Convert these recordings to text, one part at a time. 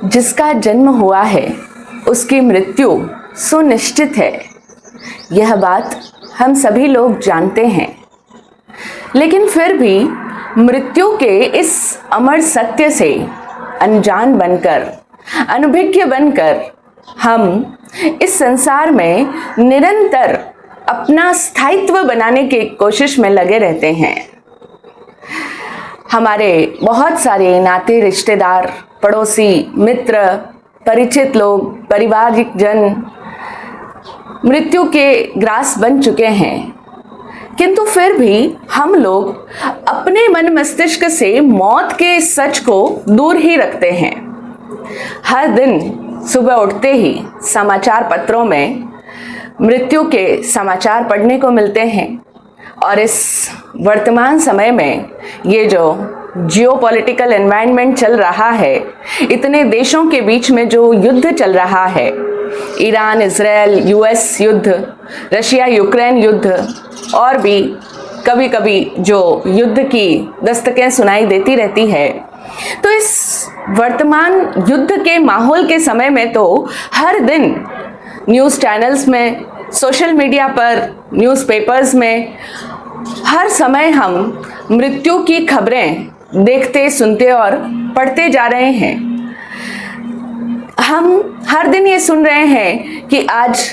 जिसका जन्म हुआ है उसकी मृत्यु सुनिश्चित है। यह बात हम सभी लोग जानते हैं, लेकिन फिर भी मृत्यु के इस अमर सत्य से अनजान बनकर, अनभिज्ञ बनकर हम इस संसार में निरंतर अपना स्थायित्व बनाने की कोशिश में लगे रहते हैं। हमारे बहुत सारे नाते रिश्तेदार, पड़ोसी, मित्र, परिचित लोग, पारिवारिक जन मृत्यु के ग्रास बन चुके हैं, किंतु फिर भी हम लोग अपने मन मस्तिष्क से मौत के सच को दूर ही रखते हैं। हर दिन सुबह उठते ही समाचार पत्रों में मृत्यु के समाचार पढ़ने को मिलते हैं और इस वर्तमान समय में ये जो जियोपॉलिटिकल एनवायरनमेंट चल रहा है, इतने देशों के बीच में जो युद्ध चल रहा है, ईरान इजराइल यूएस युद्ध, रशिया यूक्रेन युद्ध, और भी कभी कभी जो युद्ध की दस्तकें सुनाई देती रहती है, तो इस वर्तमान युद्ध के माहौल के समय में तो हर दिन न्यूज़ चैनल्स में, सोशल मीडिया पर, न्यूज़पेपर्स में हर समय हम मृत्यु की खबरें देखते, सुनते और पढ़ते जा रहे हैं। हम हर दिन ये सुन रहे हैं कि आज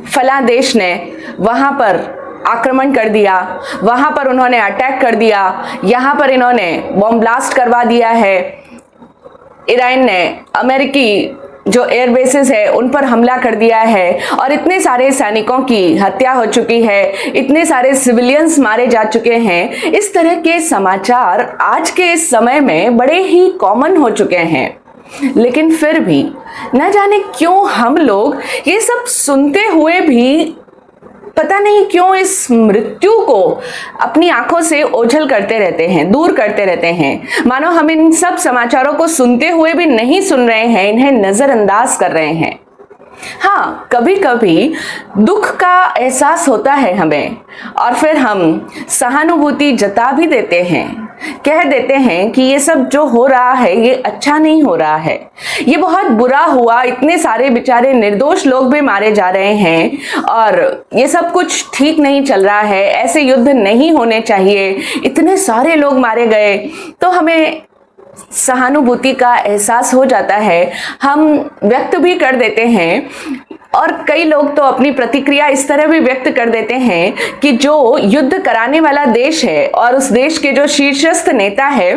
फला देश ने वहाँ पर आक्रमण कर दिया, वहाँ पर उन्होंने अटैक कर दिया, यहाँ पर इन्होंने बॉम्ब ब्लास्ट करवा दिया है, ईरान ने अमेरिकी जो एयर बेसिस है उन पर हमला कर दिया है और इतने सारे सैनिकों की हत्या हो चुकी है, इतने सारे सिविलियंस मारे जा चुके हैं। इस तरह के समाचार आज के इस समय में बड़े ही कॉमन हो चुके हैं, लेकिन फिर भी न जाने क्यों हम लोग ये सब सुनते हुए भी पता नहीं क्यों इस मृत्यु को अपनी आंखों से ओझल करते रहते हैं, दूर करते रहते हैं, मानो हम इन सब समाचारों को सुनते हुए भी नहीं सुन रहे हैं, इन्हें नजरअंदाज कर रहे हैं। हाँ, कभी कभी दुख का एहसास होता है हमें और फिर हम सहानुभूति जता भी देते हैं, कह देते हैं कि ये सब जो हो रहा है ये अच्छा नहीं हो रहा है, ये बहुत बुरा हुआ, इतने सारे बेचारे निर्दोष लोग भी मारे जा रहे हैं और ये सब कुछ ठीक नहीं चल रहा है, ऐसे युद्ध नहीं होने चाहिए, इतने सारे लोग मारे गए। तो हमें सहानुभूति का एहसास हो जाता है, हम व्यक्त भी कर देते हैं और कई लोग तो अपनी प्रतिक्रिया इस तरह भी व्यक्त कर देते हैं कि जो युद्ध कराने वाला देश है और उस देश के जो शीर्षस्थ नेता है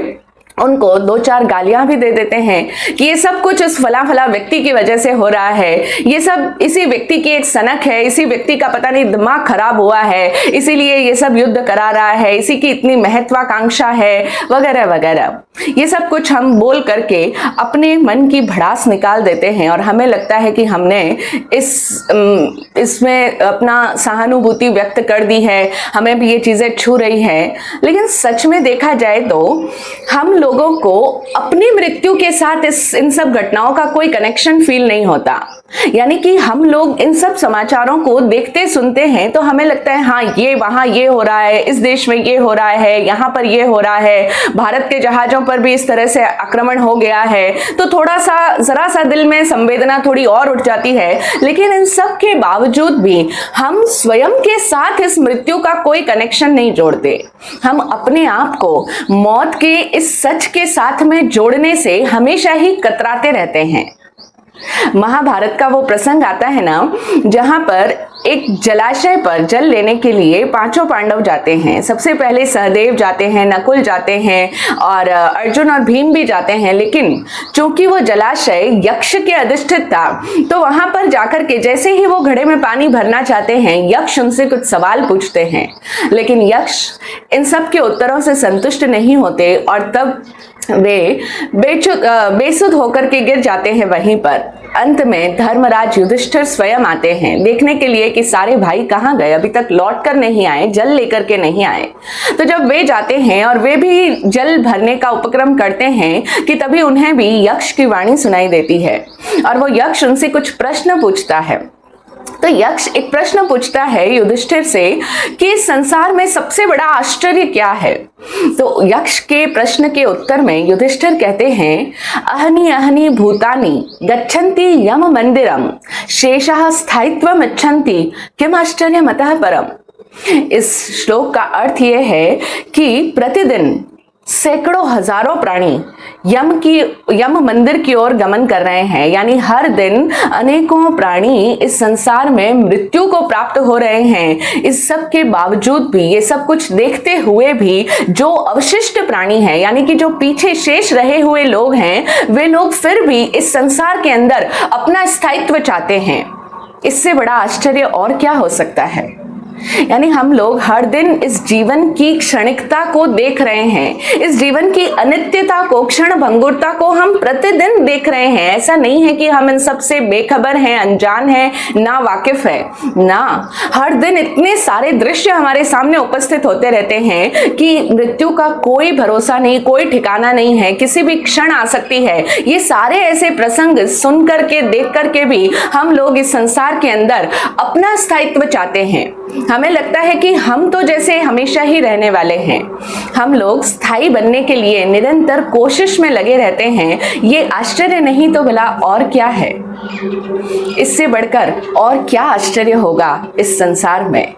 उनको 2-4 गालियां भी दे देते हैं कि ये सब कुछ इस फला फला व्यक्ति की वजह से हो रहा है, ये सब इसी व्यक्ति की एक सनक है, इसी व्यक्ति का पता नहीं दिमाग खराब हुआ है, इसीलिए ये सब युद्ध करा रहा है, इसी की इतनी महत्वाकांक्षा है, वगैरह वगैरह। ये सब कुछ हम बोल करके अपने मन की भड़ास निकाल देते हैं और हमें लगता है कि हमने इसमें अपना सहानुभूति व्यक्त कर दी है, हमें भी ये चीजें छू रही हैं। लेकिन सच में देखा जाए तो हम लोगों को अपनी मृत्यु के साथ इन सब घटनाओं का कोई कनेक्शन फील नहीं होता। यानी कि हम लोग इन सब समाचारों को देखते सुनते हैं तो हमें लगता है हाँ, ये वहां ये हो रहा है, इस देश में ये हो रहा है, यहाँ पर ये हो रहा है, भारत के जहाजों पर भी इस तरह से आक्रमण हो गया है, तो थोड़ा सा जरा सा दिल में संवेदना थोड़ी और उठ जाती है। लेकिन इन सब के बावजूद भी हम स्वयं के साथ इस मृत्यु का कोई कनेक्शन नहीं जोड़ते। हम अपने आप को मौत के इस सच के साथ में जोड़ने से हमेशा ही कतराते रहते हैं। महाभारत का वो प्रसंग आता है ना, जहां पर एक जलाशय पर जल लेने के लिए 5 पांडव जाते हैं। सबसे पहले सहदेव जाते हैं, नकुल जाते हैं और अर्जुन और भीम भी जाते हैं। लेकिन चूंकि वो जलाशय यक्ष के अधिष्ठित था, तो वहां पर जाकर के जैसे ही वो घड़े में पानी भरना चाहते हैं, यक्ष उनसे कुछ सवाल पूछते हैं। लेकिन यक्ष इन सब के उत्तरों से संतुष्ट नहीं होते और तब वे बेसुध होकर के गिर जाते हैं वहीं पर। अंत में धर्मराज युधिष्ठिर स्वयं आते हैं देखने के लिए कि सारे भाई कहाँ गए, अभी तक लौट कर नहीं आए, जल लेकर के नहीं आए। तो जब वे जाते हैं और वे भी जल भरने का उपक्रम करते हैं कि तभी उन्हें भी यक्ष की वाणी सुनाई देती है और वो यक्ष उनसे कुछ प्रश्न पूछता है। तो यक्ष एक प्रश्न पूछता है युधिष्ठिर से कि संसार में सबसे बड़ा आश्चर्य क्या है। तो यक्ष के प्रश्न के उत्तर में युधिष्ठिर कहते हैं, अहनि अहनि भूतानि गच्छन्ति यम मंदिरम शेषः स्थायित्वम इच्छन्ति किम आश्चर्यमतः परम। इस श्लोक का अर्थ यह है कि प्रतिदिन सैकड़ों हजारों प्राणी यम मंदिर की ओर गमन कर रहे हैं, यानी हर दिन अनेकों प्राणी इस संसार में मृत्यु को प्राप्त हो रहे हैं। इस सब के बावजूद भी, ये सब कुछ देखते हुए भी, जो अवशिष्ट प्राणी हैं, यानी कि जो पीछे शेष रहे हुए लोग हैं, वे लोग फिर भी इस संसार के अंदर अपना स्थायित्व चाहते हैं। इससे बड़ा आश्चर्य और क्या हो सकता है। यानी हम लोग हर दिन इस जीवन की क्षणिकता को देख रहे हैं, इस जीवन की अनित्यता को, क्षण भंगुरता को हम प्रतिदिन देख रहे हैं। ऐसा नहीं है कि हम इन सब से बेखबर हैं, अनजान हैं, ना वाकिफ है ना। हर दिन इतने सारे दृश्य हमारे सामने उपस्थित होते रहते हैं कि मृत्यु का कोई भरोसा नहीं, कोई ठिकाना नहीं है, किसी भी क्षण आ सकती है। ये सारे ऐसे प्रसंग सुन करके, देख करके भी हम लोग इस संसार के अंदर अपना स्थायित्व चाहते हैं। हमें लगता है कि हम तो जैसे हमेशा ही रहने वाले हैं। हम लोग स्थायी बनने के लिए निरंतर कोशिश में लगे रहते हैं। ये आश्चर्य नहीं तो भला और क्या है। इससे बढ़कर और क्या आश्चर्य होगा इस संसार में।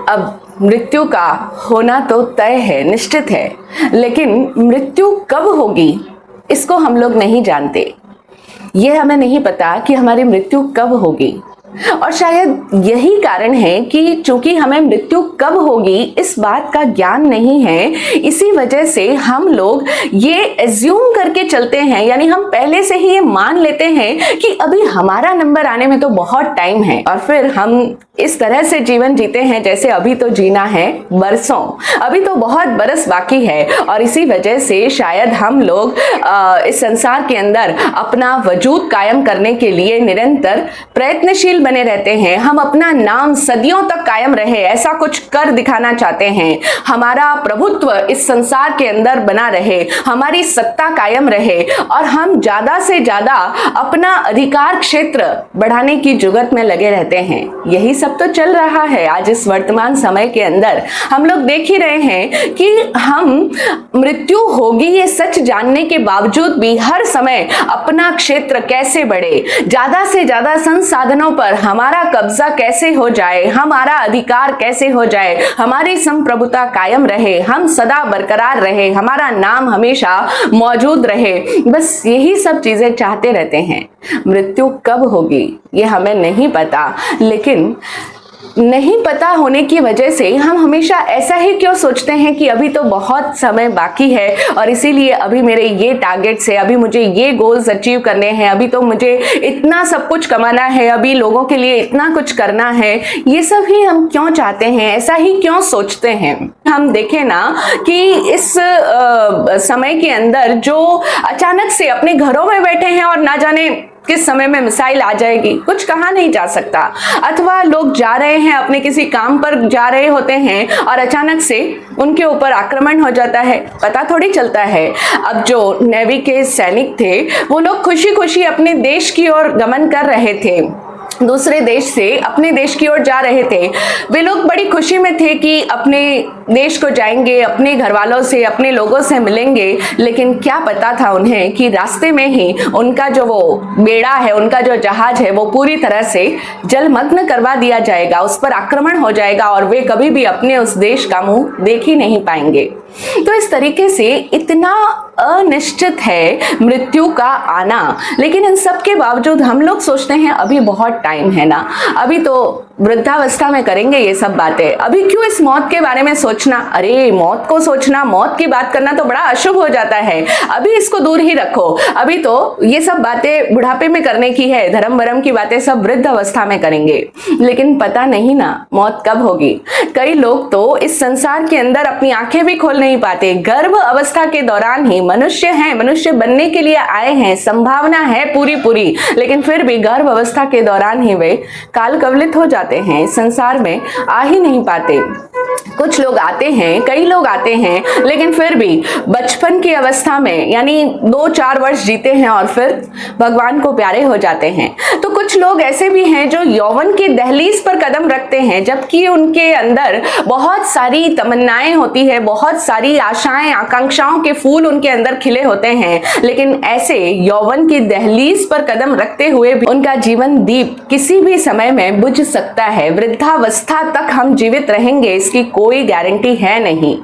अब मृत्यु का होना तो तय है, निश्चित है, लेकिन मृत्यु कब होगी इसको हम लोग नहीं जानते। ये हमें नहीं पता कि हमारी मृत्यु कब होगी। और शायद यही कारण है कि चूंकि हमें मृत्यु कब होगी इस बात का ज्ञान नहीं है, इसी वजह से हम लोग ये एज्यूम करके चलते हैं, यानी हम पहले से ही ये मान लेते हैं कि अभी हमारा नंबर आने में तो बहुत टाइम है, और फिर हम इस तरह से जीवन जीते हैं जैसे अभी तो जीना है बरसों, अभी तो बहुत बरस बाकी है। और इसी वजह से शायद हम लोग इस संसार के अंदर अपना वजूद कायम करने के लिए निरंतर प्रयत्नशील बने रहते हैं। हम अपना नाम सदियों तक कायम रहे, ऐसा कुछ कर दिखाना चाहते हैं। हमारा प्रभुत्व इस संसार के अंदर बना रहे, हमारी सत्ता कायम रहे, और हम ज्यादा से ज्यादा अपना अधिकार क्षेत्र बढ़ाने की जुगत में लगे रहते हैं। यही सब तो चल रहा है आज इस वर्तमान समय के अंदर। हम लोग देख ही रहे हैं कि हम मृत्यु होगी ये सच जानने के बावजूद भी हर समय अपना क्षेत्र कैसे बढ़े, ज्यादा से ज्यादा संसाधनों पर हमारा कब्जा कैसे हो जाए, हमारा अधिकार कैसे हो जाए, हमारी संप्रभुता कायम रहे, हम सदा बरकरार रहे, हमारा नाम हमेशा मौजूद रहे। बस यही सब चीजें चाहते रहते हैं। मृत्यु कब होगी ये हमें नहीं पता, लेकिन नहीं पता होने की वजह से हम हमेशा ऐसा ही क्यों सोचते हैं कि अभी तो बहुत समय बाकी है और इसीलिए अभी मेरे ये टारगेट्स है, अभी मुझे ये गोल्स अचीव करने हैं, अभी तो मुझे इतना सब कुछ कमाना है, अभी लोगों के लिए इतना कुछ करना है। ये सब ही हम क्यों चाहते हैं, ऐसा ही क्यों सोचते हैं। हम देखें ना कि इस समय के अंदर जो अचानक से अपने घरों में बैठे हैं और ना जाने किस समय में मिसाइल आ जाएगी, कुछ कहा नहीं जा सकता। अथवा लोग जा रहे हैं, अपने किसी काम पर जा रहे होते हैं और अचानक से उनके ऊपर आक्रमण हो जाता है, पता थोड़ी चलता है। अब जो नेवी के सैनिक थे वो लोग खुशी खुशी अपने देश की ओर गमन कर रहे थे, दूसरे देश से अपने देश की ओर जा रहे थे। वे लोग बड़ी खुशी में थे कि अपने देश को जाएंगे, अपने घर वालों से, अपने लोगों से मिलेंगे, लेकिन क्या पता था उन्हें कि रास्ते में ही उनका जो वो बेड़ा है, उनका जो जहाज है, वो पूरी तरह से जलमग्न करवा दिया जाएगा, उस पर आक्रमण हो जाएगा और वे कभी भी अपने उस देश का मुंह देख ही नहीं पाएंगे। तो इस तरीके से इतना अनिश्चित है मृत्यु का आना, लेकिन इन सब के बावजूद हम लोग सोचते हैं अभी बहुत टाइम है ना, अभी तो वृद्धावस्था में करेंगे ये सब बातें, अभी क्यों इस मौत के बारे में सोचना। अरे मौत को सोचना, मौत की बात करना तो बड़ा अशुभ हो जाता है, अभी इसको दूर ही रखो, अभी तो ये सब बातें बुढ़ापे में करने की है, धर्म वर्म की बातें सब वृद्ध अवस्था में करेंगे। लेकिन पता नहीं ना मौत कब होगी। कई लोग तो इस संसार के अंदर अपनी आंखें भी खोल नहीं पाते, गर्भ अवस्था के दौरान ही मनुष्य हैं, मनुष्य बनने के लिए आए हैं, संभावना है पूरी पूरी, लेकिन फिर भी गर्भ अवस्था के दौरान ही वे काल कवलित हो जाते हैं, संसार में आ ही नहीं पाते। कुछ लोग आते हैं, कई लोग आते हैं, लेकिन फिर भी बचपन की अवस्था में यानी 2-4 वर्ष जीते हैं और फिर भगवान को प्यारे हो जाते हैं। तो कुछ लोग ऐसे भी हैं जो यौवन की दहलीज पर कदम रखते हैं, जबकि उनके अंदर बहुत सारी तमन्नाएं होती है, बहुत सारी आशाएं, आकांक्षाओं के फूल उनके अंदर खिले होते हैं, लेकिन ऐसे यौवन की दहलीज पर कदम रखते हुए भी उनका जीवन दीप किसी भी समय में बुझ सकता है। वृद्धावस्था तक हम जीवित रहेंगे इसकी कोई गारंटी है नहीं।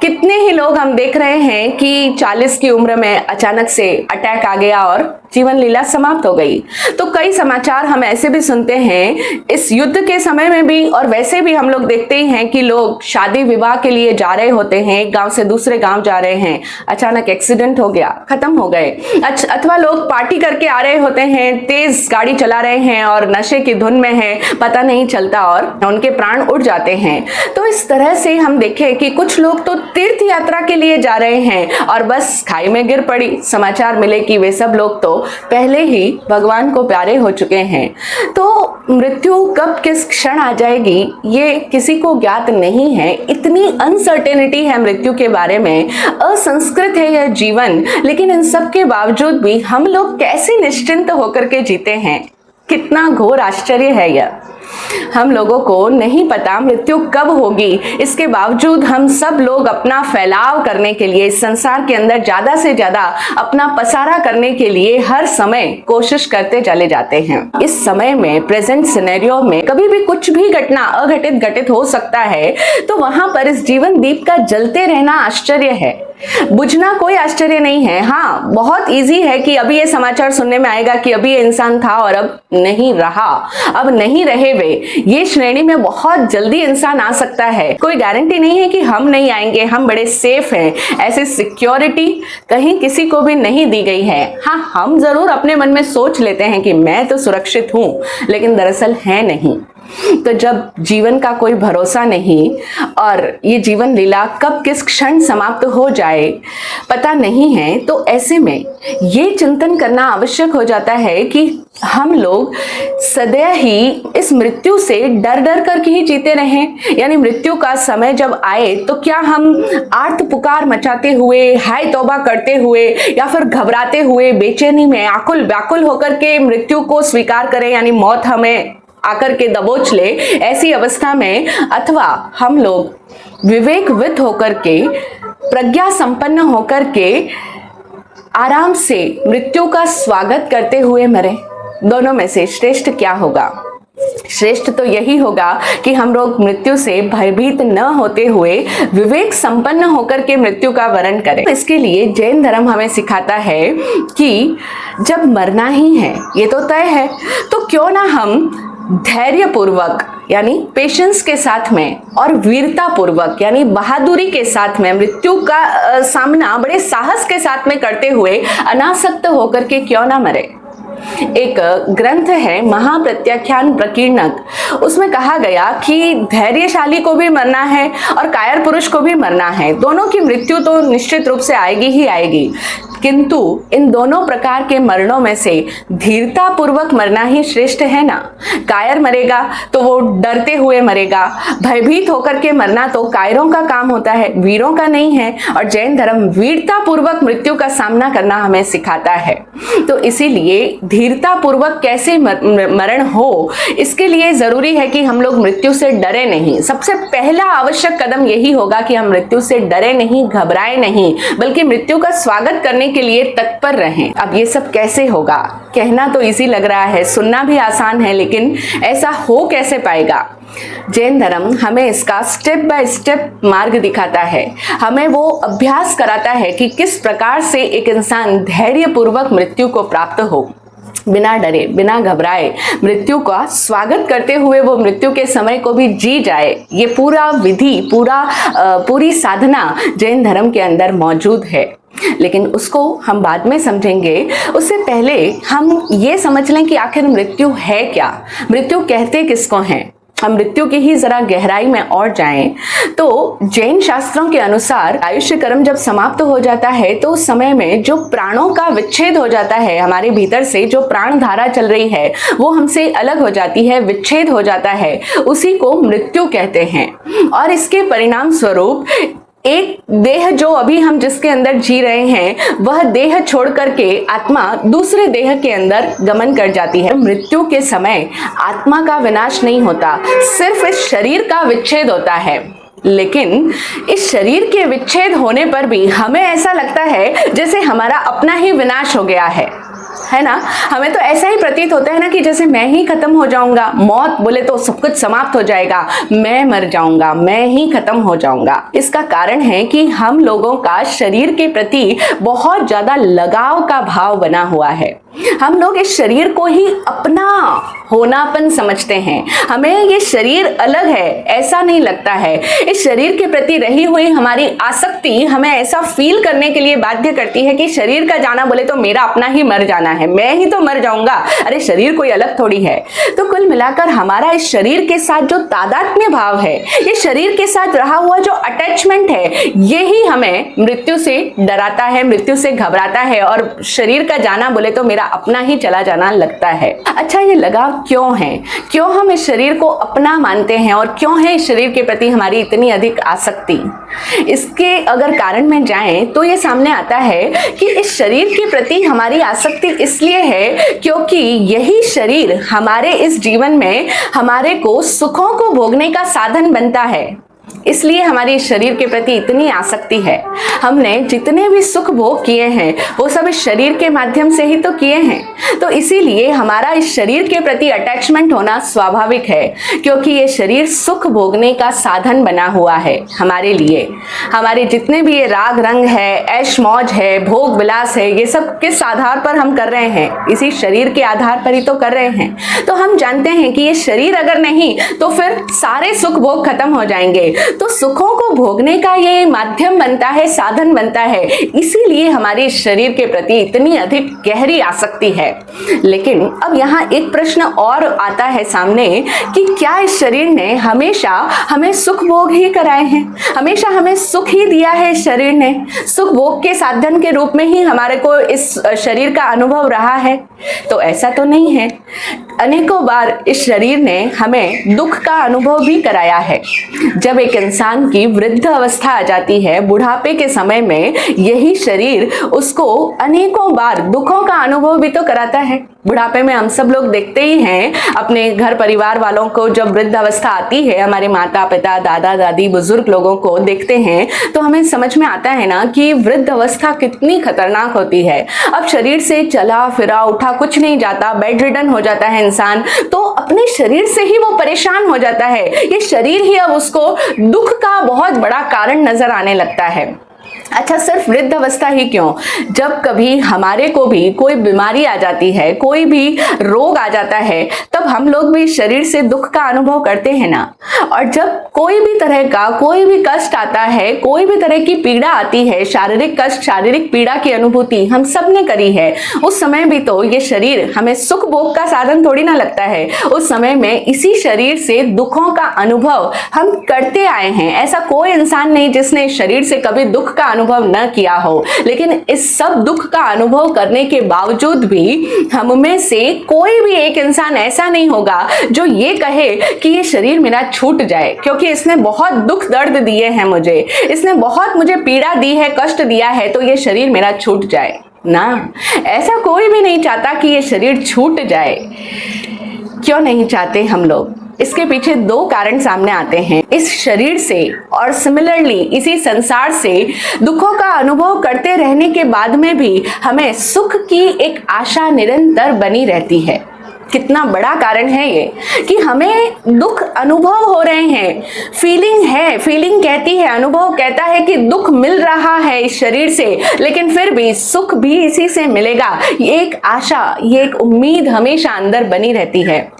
कितने ही लोग हम देख रहे हैं कि 40 की उम्र में अचानक से अटैक आ गया और जीवन लीला समाप्त हो गई। तो कई समाचार हम ऐसे भी सुनते हैं इस युद्ध के समय में भी, और वैसे भी हम लोग देखते ही हैं कि लोग शादी विवाह के लिए जा रहे होते हैं, एक गांव से दूसरे गांव जा रहे हैं, अचानक एक्सीडेंट हो गया, खत्म हो गए। अथवा लोग पार्टी करके आ रहे होते हैं, तेज गाड़ी चला रहे हैं और नशे की धुन में है, पता नहीं चलता और उनके प्राण उड़ जाते हैं। तो इस तरह से हम देखें कि कुछ लोग तो तीर्थ यात्रा के लिए जा रहे हैं और बस खाई में गिर पड़ी, समाचार मिले कि वे सब लोग तो पहले ही भगवान को प्यारे हो चुके हैं। तो मृत्यु कब किस क्षण आ जाएगी ये किसी को ज्ञात नहीं है। इतनी अनसर्टेनिटी है मृत्यु के बारे में, असंस्कृत है यह जीवन, लेकिन इन सब के बावजूद भी हम लोग कैसे निश्चिंत होकर के जीते हैं। कितना घोर आश्चर्य है यह। हम लोगों को नहीं पता मृत्यु कब होगी, इसके बावजूद हम सब लोग अपना फैलाव करने के लिए, इस संसार के अंदर ज्यादा से ज्यादा अपना पसारा करने के लिए हर समय कोशिश करते चले जाते हैं। इस समय में, प्रेजेंट सिनेरियो में कभी भी कुछ भी घटना अघटित घटित हो सकता है, तो वहां पर इस जीवन दीप का जलते रहना आश्चर्य है, बुझना कोई आश्चर्य नहीं है। हाँ, बहुत इजी है कि अभी ये समाचार सुनने में आएगा कि अभी ये इंसान था और अब नहीं रहा, अब नहीं रहे वे, ये श्रेणी में बहुत जल्दी इंसान आ सकता है। कोई गारंटी नहीं है कि हम नहीं आएंगे, हम बड़े सेफ हैं, ऐसी सिक्योरिटी कहीं किसी को भी नहीं दी गई है। हाँ, हम जरूर अपने मन में सोच लेते हैं कि मैं तो सुरक्षित हूं, लेकिन दरअसल है नहीं। तो जब जीवन का कोई भरोसा नहीं और ये जीवन लीला कब किस क्षण समाप्त हो जाए पता नहीं है, तो ऐसे में ये चिंतन करना आवश्यक हो जाता है कि हम लोग सदैव ही इस मृत्यु से डर डर कर ही जीते रहें। यानी मृत्यु का समय जब आए तो क्या हम आर्त पुकार मचाते हुए, हाय तौबा करते हुए, या फिर घबराते हुए, बेचैनी में आकुल व्याकुल होकर के मृत्यु को स्वीकार करें, यानी मौत हमें आकर के दबोच ले, ऐसी अवस्था में, अथवा हम लोग विवेकवित होकर के, प्रज्ञा संपन्न होकर के आराम से मृत्यु का स्वागत करते हुए मरे। दोनों में से श्रेष्ठ क्या होगा? श्रेष्ठ तो यही होगा कि हम लोग मृत्यु से भयभीत न होते हुए विवेक संपन्न होकर के मृत्यु का वरण करें। इसके लिए जैन धर्म हमें सिखाता है कि जब मरना ही है, ये तो तय है, तो क्यों ना हम धैर्य पूर्वक यानी पेशेंस के साथ में और वीरता पूर्वक यानी बहादुरी के साथ में मृत्यु का सामना बड़े साहस के साथ में करते हुए अनासक्त होकर के क्यों ना मरे। एक ग्रंथ है महाप्रत्याख्यान प्रकीर्णक, उसमें कहा गया कि धैर्यशाली को भी मरना है और कायर पुरुष को भी मरना है। दोनों की मृत्यु तो निश्चित रूप से आएगी ही आएगी, किंतु इन दोनों प्रकार के मरणों में से धीरता पूर्वक मरना ही श्रेष्ठ है ना। कायर मरेगा तो वो डरते हुए मरेगा, भयभीत होकर के मरना तो कायरों का काम होता है, वीरों का नहीं है। और जैन धर्म वीरता पूर्वक मृत्यु का सामना करना हमें सिखाता है। तो इसीलिए धीरता पूर्वक कैसे मरण हो, इसके लिए जरूरी है कि हम लोग मृत्यु से डरे नहीं। सबसे पहला आवश्यक कदम यही होगा कि हम मृत्यु से डरे नहीं, घबराए नहीं, बल्कि मृत्यु का स्वागत करने के लिए तत्पर रहें। अब ये सब कैसे होगा? कहना तो इजी लग रहा है, सुनना भी आसान है, लेकिन ऐसा हो कैसे पाएगा? जैन धर्म हमें इसका स्टेप बाय स्टेप मार्ग दिखाता है, हमें वो अभ्यास कराता है कि किस प्रकार से एक इंसान धैर्यपूर्वक मृत्यु को प्राप्त हो, बिना डरे, बिना घबराए, मृत्यु का स्वागत करते हुए वो मृत्यु के समय को भी जी जाए। ये पूरा विधि, पूरी साधना जैन धर्म के अंदर मौजूद है, लेकिन उसको हम बाद में समझेंगे। उससे पहले हम ये समझ लें कि आखिर मृत्यु है क्या, मृत्यु कहते किसको हैं। हम मृत्यु की ही जरा गहराई में और जाएं तो जैन शास्त्रों के अनुसार आयुष्य कर्म जब समाप्त हो जाता है तो उस समय में जो प्राणों का विच्छेद हो जाता है, हमारे भीतर से जो प्राण धारा चल रही है वो हमसे अलग हो जाती है, विच्छेद हो जाता है, उसी को मृत्यु कहते हैं। और इसके परिणाम स्वरूप एक देह जो अभी हम जिसके अंदर जी रहे हैं वह देह छोड़ करके आत्मा दूसरे देह के अंदर गमन कर जाती है। मृत्यु के समय आत्मा का विनाश नहीं होता, सिर्फ इस शरीर का विच्छेद होता है। लेकिन इस शरीर के विच्छेद होने पर भी हमें ऐसा लगता है जैसे हमारा अपना ही विनाश हो गया है ना। हमें तो ऐसा ही प्रतीत होता है ना कि जैसे मैं ही खत्म हो जाऊंगा, मौत बोले तो सब कुछ समाप्त हो जाएगा, मैं मर जाऊंगा, मैं ही खत्म हो जाऊंगा। इसका कारण है कि हम लोगों का शरीर के प्रति बहुत ज्यादा लगाव का भाव बना हुआ है। हम लोग इस शरीर को ही अपना होनापन समझते हैं। हमें ये शरीर अलग है ऐसा नहीं लगता है। इस शरीर के प्रति रही हुई हमारी आसक्ति हमें ऐसा फील करने के लिए बाध्य करती है कि शरीर का जाना बोले तो मेरा अपना ही मर जाना है, मैं ही तो मर जाऊंगा, अरे शरीर कोई अलग थोड़ी है। तो कुल मिलाकर हमारा इस शरीर के साथ जो तादात्म्य भाव है, ये शरीर के साथ रहा हुआ जो अटैचमेंट है, यही हमें मृत्यु से डराता है, मृत्यु से घबराता है और शरीर का जाना बोले तो मेरा अपना ही चला जाना लगता है। अच्छा, ये लगाव क्यों है? क्यों हम इस शरीर को अपना मानते हैं और क्यों है इस शरीर के प्रति हमारी इतनी अधिक आसक्ति? इसके अगर कारण में जाएं तो ये सामने आता है कि इस शरीर के प्रति हमारी आसक्ति इसलिए है क्योंकि यही शरीर हमारे इस जीवन में हमारे को सुखों को भोगने का साधन बनता है। इसलिए हमारी शरीर के प्रति इतनी आसक्ति है। हमने जितने भी सुख भोग किए हैं वो सब इस शरीर के माध्यम से ही तो किए हैं। तो इसीलिए हमारा इस शरीर के प्रति अटैचमेंट होना स्वाभाविक है, क्योंकि ये शरीर सुख भोगने का साधन बना हुआ है हमारे लिए। हमारे जितने भी ये राग रंग है, ऐश मौज है, भोग विलास है, ये सब किस आधार पर हम कर रहे हैं? इसी शरीर के आधार पर ही तो कर रहे हैं। तो हम जानते हैं कि ये शरीर अगर नहीं तो फिर सारे सुख भोग खत्म हो जाएंगे। तो सुखों को भोगने का ये माध्यम बनता है, साधन बनता है। इसीलिए हमारे शरीर के प्रति इतनी अधिक गहरी आसक्ति है। लेकिन अब यहाँ एक प्रश्न और आता है सामने कि क्या इस शरीर ने हमेशा हमें सुख भोग ही कराए हैं? हमेशा हमें सुख ही दिया है इस शरीर ने? सुख भोग के साधन के रूप में ही हमारे को इस शरीर का अनुभव रहा है? तो ऐसा तो नहीं है। अनेकों बार इस शरीर ने हमें दुख का अनुभव भी कराया है। जब एक इंसान की वृद्ध अवस्था आ जाती है, बुढ़ापे के समय में, यही शरीर उसको अनेकों बार दुखों का अनुभव भी तो कराता है। बुढ़ापे में हम सब लोग देखते ही हैं अपने घर परिवार वालों को, जब वृद्ध अवस्था आती है, हमारे माता पिता, दादा दादी, बुजुर्ग लोगों को देखते हैं तो हमें समझ में आता है ना कि वृद्ध अवस्था कितनी खतरनाक होती है। अब शरीर से चला फिरा उठा कुछ नहीं जाता, बेड रिडन हो जाता है इंसान, तो अपने शरीर से ही वो परेशान हो जाता है। ये शरीर ही अब उसको दुख का बहुत बड़ा कारण नजर आने लगता है। अच्छा, सिर्फ वृद्ध अवस्था ही क्यों, जब कभी हमारे को भी कोई बीमारी आ जाती है, कोई भी रोग आ जाता है, तब हम लोग भी शरीर से दुख का अनुभव करते हैं ना। और जब कोई भी तरह का कोई भी कष्ट आता है, कोई भी तरह की पीड़ा आती है, शारीरिक कष्ट, शारीरिक पीड़ा की अनुभूति हम सब ने करी है, उस समय भी तो ये शरीर हमें सुख भोग का साधन थोड़ी ना लगता है। उस समय में इसी शरीर से दुखों का अनुभव हम करते आए हैं। ऐसा कोई इंसान नहीं जिसने इस शरीर से कभी दुख का अनुभव न किया हो। लेकिन इस सब दुख का अनुभव करने के बावजूद भी हम में से कोई भी एक इंसान ऐसा नहीं होगा जो ये कहे कि ये शरीर मेरा छूट जाए, क्योंकि इसने बहुत दुख दर्द दिए हैं मुझे, इसने बहुत मुझे पीड़ा दी है, कष्ट दिया है, तो ये शरीर मेरा छूट जाए ना। ऐसा कोई भी नहीं चाहता कि ये शरीर छूट जाए। क्यों नहीं चाहते हम लोग? इसके पीछे दो कारण सामने आते हैं। इस शरीर से और सिमिलरली इसी संसार से दुखों का अनुभव करते रहने के बाद में भी हमें सुख की एक आशा निरंतर बनी रहती है। कितना बड़ा कारण है ये कि हमें दुख अनुभव हो रहे हैं, फीलिंग है, फीलिंग कहती है, अनुभव कहता है कि दुख मिल रहा है इस शरीर से, लेकिन फिर भी सुख भी इसी से मिलेगा। ये एक आशा, ये एक उम्मीद हमेशा अंदर बनी रहती है।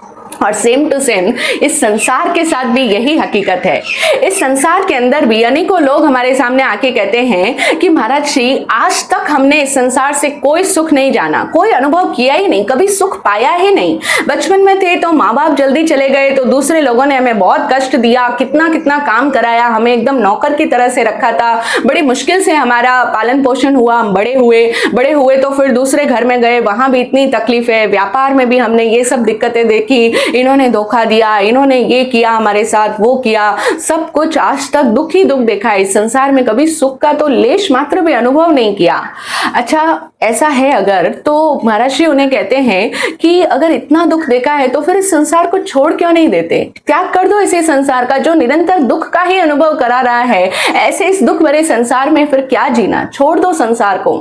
और सेम टू सेम इस संसार के साथ भी यही हकीकत है। इस संसार के अंदर भी अनेकों लोग हमारे सामने आके कहते हैं कि महाराज श्री, आज तक हमने इस संसार से कोई सुख नहीं जाना, कोई अनुभव किया ही नहीं, कभी सुख पाया ही नहीं। बचपन में थे तो माँ बाप जल्दी चले गए तो दूसरे लोगों ने हमें बहुत कष्ट दिया, कितना कितना काम कराया, हमें एकदम नौकर की तरह से रखा था, बड़ी मुश्किल से हमारा पालन पोषण हुआ, हम बड़े हुए तो फिर दूसरे घर में गए, वहां भी इतनी तकलीफें, व्यापार में भी हमने ये सब दिक्कतें देखी, इन्होंने धोखा दिया, इन्होंने ये किया हमारे साथ, वो किया, सब कुछ आज तक दुख ही दुख देखा है। इस संसार में कभी सुख का तो लेश मात्र भी अनुभव नहीं किया। अच्छा, ऐसा है अगर, तो महाराज श्री उन्हें कहते हैं कि अगर इतना दुख देखा है तो फिर इस संसार को छोड़ क्यों नहीं देते, त्याग कर दो इसी संसार का जो निरंतर दुख का ही अनुभव करा रहा है। ऐसे इस दुख भरे संसार में फिर क्या जीना, छोड़ दो संसार को।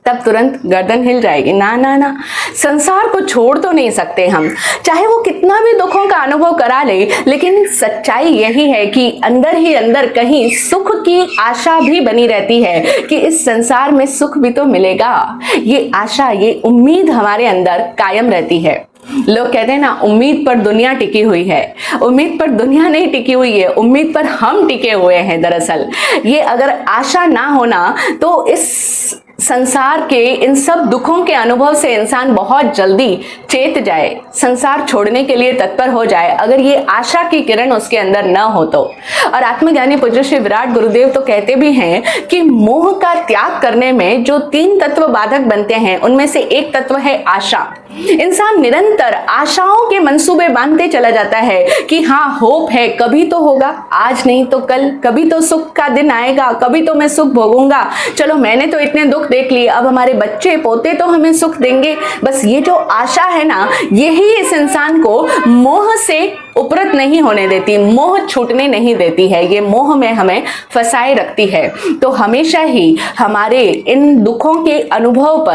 तब तुरंत गर्दन हिल जाएगी, ना ना ना, संसार को छोड़ तो नहीं सकते हम, चाहे वो कितना भी दुखों का अनुभव करा ले, लेकिन सच्चाई यही है कि अंदर ही अंदर कहीं सुख की आशा भी बनी रहती है कि इस संसार में सुख भी तो मिलेगा। ये आशा, ये उम्मीद हमारे अंदर कायम रहती है। लोग कहते हैं ना, उम्मीद पर दुनिया टिकी हुई है। उम्मीद पर दुनिया नहीं टिकी हुई है, उम्मीद पर हम टिके हुए हैं। दरअसल ये अगर आशा ना होना तो इस संसार के इन सब दुखों के अनुभव से इंसान बहुत जल्दी चेत जाए, संसार छोड़ने के लिए तत्पर हो जाए, अगर ये आशा की किरण उसके अंदर न हो तो। और आत्मज्ञानी पूज्य श्री विराट गुरुदेव तो कहते भी हैं कि मोह का त्याग करने में जो 3 तत्व बाधक बनते हैं, उनमें से एक तत्व है आशा। इंसान निरंतर आशाओं के मंसूबे बांधते चला जाता है कि हाँ, होप है, कभी तो होगा, आज नहीं तो कल, कभी तो सुख का दिन आएगा, कभी तो मैं सुख भोगूंगा, चलो मैंने तो इतने दुख देख लिए, अब हमारे बच्चे पोते तो हमें सुख देंगे। बस ये जो आशा है ना, यही इस इंसान को मोह से उपरत नहीं होने देती, मोह छूटने नहीं देती है, ये मोह में हमें फंसाए रखती है। तो हमेशा ही हमारे इन दुखों के अनुभव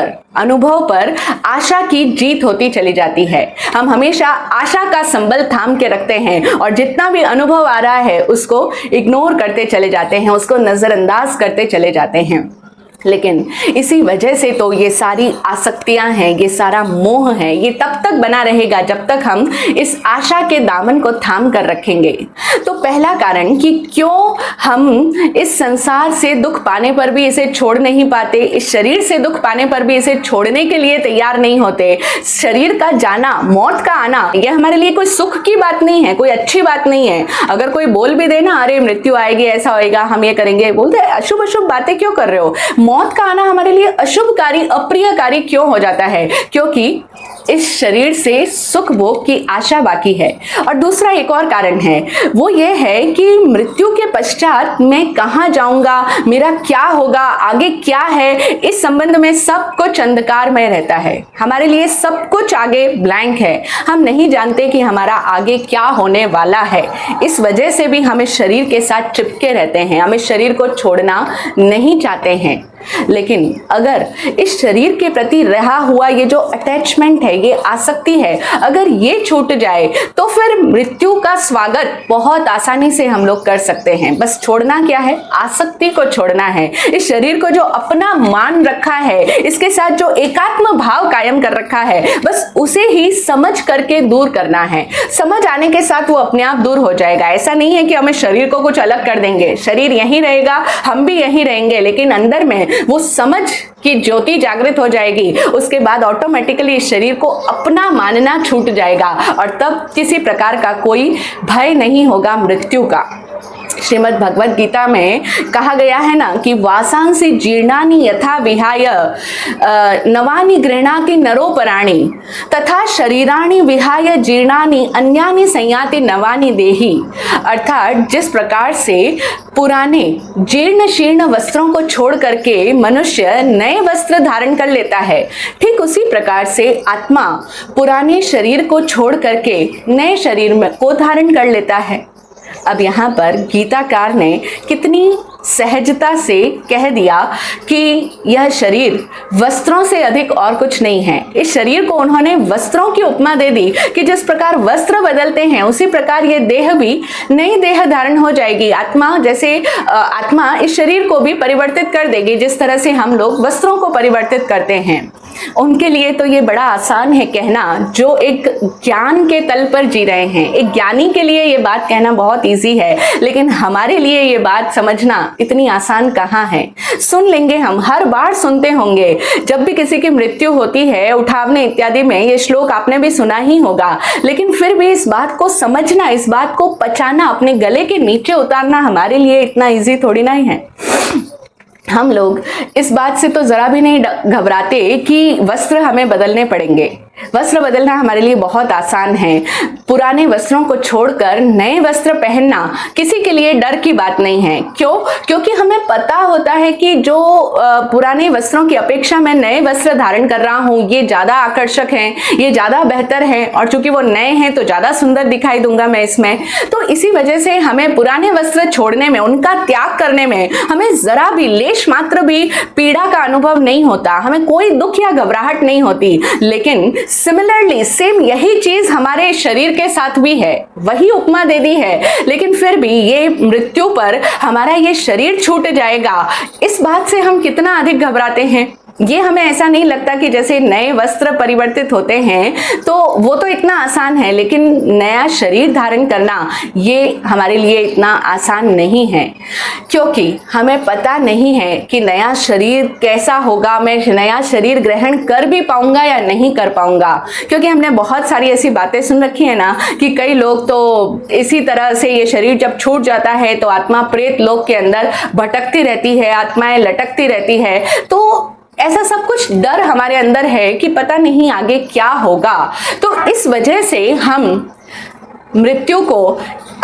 पर आशा की जीत होती चली जाती है। हम हमेशा आशा का संबल थाम के रखते हैं और जितना भी अनुभव आ रहा है उसको इग्नोर करते चले जाते हैं, उसको नजरअंदाज करते चले जाते हैं। लेकिन इसी वजह से तो ये सारी आसक्तियां हैं, ये सारा मोह है, ये तब तक बना रहेगा जब तक हम इस आशा के दामन को थाम कर रखेंगे। तो पहला कारण कि क्यों हम इस संसार से दुख पाने पर भी इसे छोड़ नहीं पाते, इस शरीर से दुख पाने पर भी इसे छोड़ने के लिए तैयार नहीं होते। शरीर का जाना, मौत का आना, यह हमारे लिए कोई सुख की बात नहीं है, कोई अच्छी बात नहीं है। अगर कोई बोल भी देना, अरे मृत्यु आएगी, ऐसा होएगा, हम ये करेंगे, बोलते अशुभ अशुभ बातें क्यों कर रहे हो। मौत का आना हमारे लिए अशुभकारी, अप्रियकारी क्यों हो जाता है? क्योंकि इस शरीर से सुख भोग की आशा बाकी है। और दूसरा एक और कारण है, वो ये है कि मृत्यु के पश्चात मैं कहाँ जाऊंगा, मेरा क्या होगा, आगे क्या है, इस संबंध में सब कुछ अंधकारमय रहता है। हमारे लिए सब कुछ आगे ब्लैंक है, हम नहीं जानते कि हमारा आगे क्या होने वाला है। इस वजह से भी हम इस शरीर के साथ चिपके रहते हैं, हम इस शरीर को छोड़ना नहीं चाहते हैं। लेकिन अगर इस शरीर के प्रति रहा हुआ ये जो अटैचमेंट है, ये आसक्ति है, अगर ये छूट जाए तो फिर मृत्यु का स्वागत बहुत आसानी से हम लोग कर सकते हैं। बस छोड़ना क्या है? आसक्ति को छोड़ना है। इस शरीर को जो अपना मान रखा है, इसके साथ जो एकात्म भाव कायम कर रखा है, बस उसे ही समझ करके दूर करना है। समझ आने के साथ वो अपने आप दूर हो जाएगा। ऐसा नहीं है कि हमें शरीर को कुछ अलग कर देंगे, शरीर यहीं रहेगा, हम भी यहीं रहेंगे, लेकिन अंदर में वो समझ की ज्योति जागृत हो जाएगी। उसके बाद ऑटोमेटिकली इस शरीर को अपना मानना छूट जाएगा और तब किसी प्रकार का कोई भय नहीं होगा मृत्यु का। श्रीमद् भगवद गीता में कहा गया है ना कि वासांसि जीर्णानि यथा विहाय नवानि गृह्णाति नरोपराणि तथा शरीराणि विहाय जीर्णानि अन्यानि संयाति नवानि देहि। अर्थात जिस प्रकार से पुराने जीर्ण शीर्ण वस्त्रों को छोड़ करके मनुष्य नए वस्त्र धारण कर लेता है, ठीक उसी प्रकार से आत्मा पुराने शरीर को छोड़ करके नए शरीर को धारण कर लेता है। अब यहाँ पर गीताकार ने कितनी सहजता से कह दिया कि यह शरीर वस्त्रों से अधिक और कुछ नहीं है। इस शरीर को उन्होंने वस्त्रों की उपमा दे दी कि जिस प्रकार वस्त्र बदलते हैं उसी प्रकार ये देह भी नई देह धारण हो जाएगी। आत्मा जैसे आत्मा इस शरीर को भी परिवर्तित कर देगी, जिस तरह से हम लोग वस्त्रों को परिवर्तित करते हैं। उनके लिए तो ये बड़ा आसान है कहना, जो एक ज्ञान के तल पर जी रहे हैं। एक ज्ञानी के लिए ये बात कहना बहुत इजी है, लेकिन हमारे लिए ये बात समझना इतनी आसान कहाँ है। सुन लेंगे, हम हर बार सुनते होंगे जब भी किसी की मृत्यु होती है, उठावने इत्यादि में ये श्लोक आपने भी सुना ही होगा, लेकिन फिर भी इस बात को समझना, इस बात को पचाना, अपने गले के नीचे उतारना हमारे लिए इतना इजी थोड़ी ना ही है। हम लोग इस बात से तो जरा भी नहीं घबराते कि वस्त्र हमें बदलने पड़ेंगे। वस्त्र बदलना हमारे लिए बहुत आसान है। पुराने वस्त्रों को छोड़कर नए वस्त्र पहनना किसी के लिए डर की बात नहीं है। क्यों? क्योंकि हमें पता होता है कि जो पुराने वस्त्रों की अपेक्षा मैं नए वस्त्र धारण कर रहा हूँ, ये ज्यादा आकर्षक हैं, ये ज्यादा बेहतर हैं, और चूंकि वो नए हैं तो ज्यादा सुंदर दिखाई दूंगा मैं इसमें। तो इसी वजह से हमें पुराने वस्त्र छोड़ने में, उनका त्याग करने में हमें जरा भी, लेश मात्र भी पीड़ा का अनुभव नहीं होता, हमें कोई दुख या घबराहट नहीं होती। लेकिन सिमिलरली सेम यही चीज हमारे शरीर के साथ भी है, वही उपमा दे दी है, लेकिन फिर भी ये मृत्यु पर हमारा ये शरीर छूट जाएगा, इस बात से हम कितना अधिक घबराते हैं। ये हमें ऐसा नहीं लगता कि जैसे नए वस्त्र परिवर्तित होते हैं तो वो तो इतना आसान है, लेकिन नया शरीर धारण करना ये हमारे लिए इतना आसान नहीं है, क्योंकि हमें पता नहीं है कि नया शरीर कैसा होगा, मैं नया शरीर ग्रहण कर भी पाऊंगा या नहीं कर पाऊंगा। क्योंकि हमने बहुत सारी ऐसी बातें सुन रखी है ना कि कई लोग तो इसी तरह से ये शरीर जब छूट जाता है तो आत्मा प्रेत लोक के अंदर भटकती रहती है, आत्माएं लटकती रहती है। तो ऐसा सब कुछ डर हमारे अंदर है कि पता नहीं आगे क्या होगा। तो इस वजह से हम मृत्यु को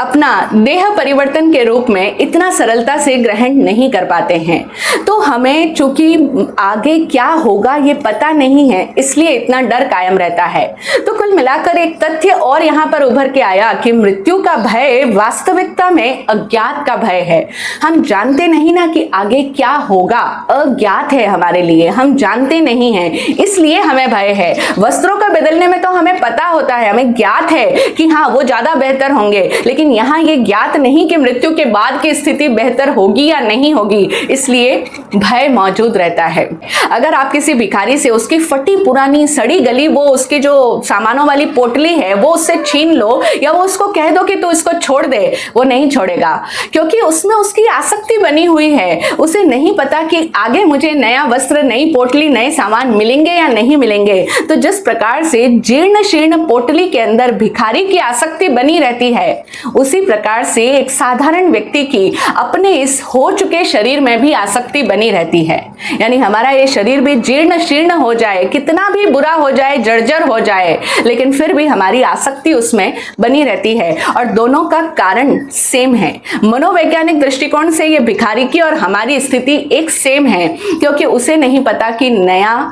अपना देह परिवर्तन के रूप में इतना सरलता से ग्रहण नहीं कर पाते हैं। तो हमें चूंकि आगे क्या होगा ये पता नहीं है, इसलिए इतना डर कायम रहता है। तो कुल मिलाकर एक तथ्य और यहाँ पर उभर के आया कि मृत्यु का भय वास्तविकता में अज्ञात का भय है। हम जानते नहीं ना कि आगे क्या होगा, अज्ञात है हमारे लिए, हम जानते नहीं हैं, इसलिए हमें भय है। वस्त्रों का बदलने में तो हमें पता होता है, हमें ज्ञात है कि हाँ वो ज्यादा बेहतर होंगे, लेकिन यहाँ ये ज्ञात नहीं कि मृत्यु के बाद की स्थिति बेहतर होगी या नहीं होगी, इसलिए भय मौजूद रहता है। अगर आप किसी भिखारी से उसकी फटी पुरानी सड़ी गली वो उसकी जो सामानों वाली पोटली है वो उससे छीन लो, या वो उसको कह दो कि तू इसको छोड़ दे, वो नहीं छोड़ेगा, क्योंकि उसमें उसकी आसक्ति बनी हुई है। उसे नहीं पता कि आगे मुझे नया वस्त्र, नई पोटली, नए सामान मिलेंगे या नहीं मिलेंगे। तो जिस प्रकार से जीर्ण शीर्ण पोटली के अंदर भिखारी की आसक्ति बनी रहती है, उसी प्रकार से एक साधारण व्यक्ति की अपने इस हो चुके शरीर में भी आसक्ति बनी रहती है। यानी हमारा ये शरीर भी जीर्ण शीर्ण हो जाए, कितना भी बुरा हो जाए, जर्जर हो जाए, लेकिन फिर भी हमारी आसक्ति उसमें बनी रहती है। और दोनों का कारण सेम है। मनोवैज्ञानिक दृष्टिकोण से ये भिखारी की और हमारी स्थिति एक सेम है, क्योंकि उसे नहीं पता कि नया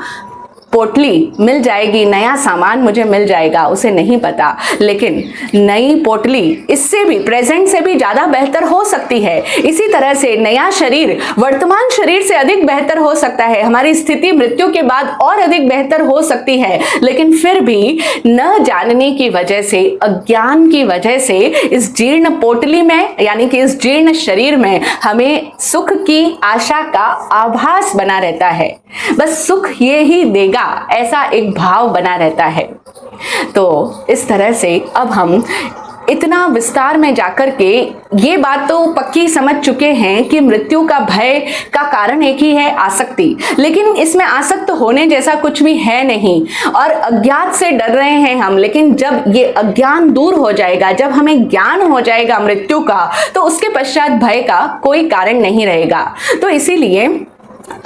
पोटली मिल जाएगी, नया सामान मुझे मिल जाएगा, उसे नहीं पता। लेकिन नई पोटली इससे भी, प्रेजेंट से भी ज्यादा बेहतर हो सकती है। इसी तरह से नया शरीर वर्तमान शरीर से अधिक बेहतर हो सकता है, हमारी स्थिति मृत्यु के बाद और अधिक बेहतर हो सकती है। लेकिन फिर भी न जानने की वजह से, अज्ञान की वजह से इस जीर्ण पोटली में, यानी कि इस जीर्ण शरीर में हमें सुख की आशा का आभास बना रहता है। बस सुख ये ही देगा, ऐसा एक भाव बना रहता है। तो इस तरह से अब हम इतना विस्तार में जाकर के ये बात तो पक्की समझ चुके हैं कि मृत्यु का भय का कारण एक ही है, आसक्ति। लेकिन इसमें आसक्त होने जैसा कुछ भी है नहीं, और अज्ञात से डर रहे हैं हम। लेकिन जब ये अज्ञान दूर हो जाएगा, जब हमें ज्ञान हो जाएगा मृत्यु का, तो उसके पश्चात भय का कोई कारण नहीं रहेगा। तो इसीलिए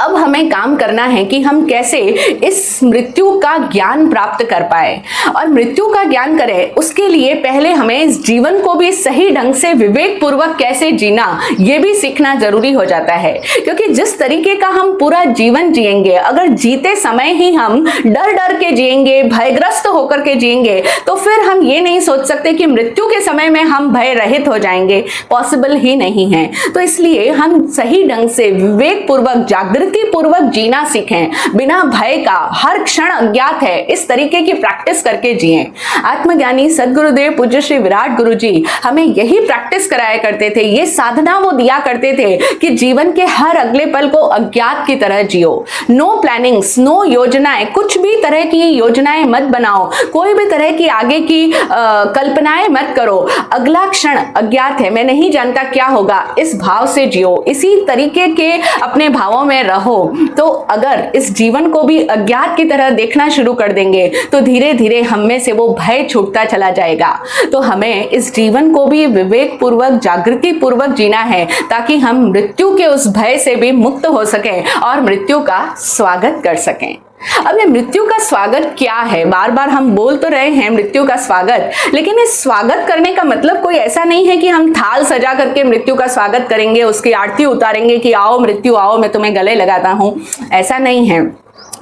अब हमें काम करना है कि हम कैसे इस मृत्यु का ज्ञान प्राप्त कर पाए। और मृत्यु का ज्ञान करें उसके लिए पहले हमें इस जीवन को भी सही ढंग से विवेक पूर्वक कैसे जीना, ये भी सीखना जरूरी हो जाता है। क्योंकि जिस तरीके का हम पूरा जीवन जिएंगे, अगर जीते समय ही हम डर डर के जिएंगे, भयग्रस्त होकर के जिएंगे, तो फिर हम ये नहीं सोच सकते कि मृत्यु के समय में हम भय रहित हो जाएंगे, पॉसिबल ही नहीं है। तो इसलिए हम सही ढंग से विवेक पूर्वक जागृति पूर्वक जीना सीखें, बिना भय का, हर क्षण अज्ञात है, इस तरीके की प्रैक्टिस करके जिएं। आत्मज्ञानी सद्गुरुदेव पूज्य श्री विराट गुरु जी हमें यही प्रैक्टिस कराया करते थे, ये साधना वो दिया करते थे कि जीवन के हर अगले पल को अज्ञात की तरह जियो। नो प्लानिंग्स, नो योजनाएं, कुछ भी तरह की योजनाएं मत बनाओ, कोई भी तरह की आगे की कल्पनाएं मत करो। अगला क्षण अज्ञात है, मैं नहीं जानता क्या होगा, इस भाव से जियो, इसी तरीके के अपने भावों में रहो। तो अगर इस जीवन को भी अज्ञात की तरह देखना शुरू कर देंगे तो धीरे धीरे हम में से वो भय छूटता चला जाएगा। तो हमें इस जीवन को भी विवेक पूर्वक, जागृति पूर्वक जीना है ताकि हम मृत्यु के उस भय से भी मुक्त हो सकें और मृत्यु का स्वागत कर सकें। अब ये मृत्यु का स्वागत क्या है? बार बार हम बोल तो रहे हैं मृत्यु का स्वागत, लेकिन इस स्वागत करने का मतलब कोई ऐसा नहीं है कि हम थाल सजा करके मृत्यु का स्वागत करेंगे, उसकी आरती उतारेंगे कि आओ मृत्यु आओ, मैं तुम्हें गले लगाता हूं। ऐसा नहीं है।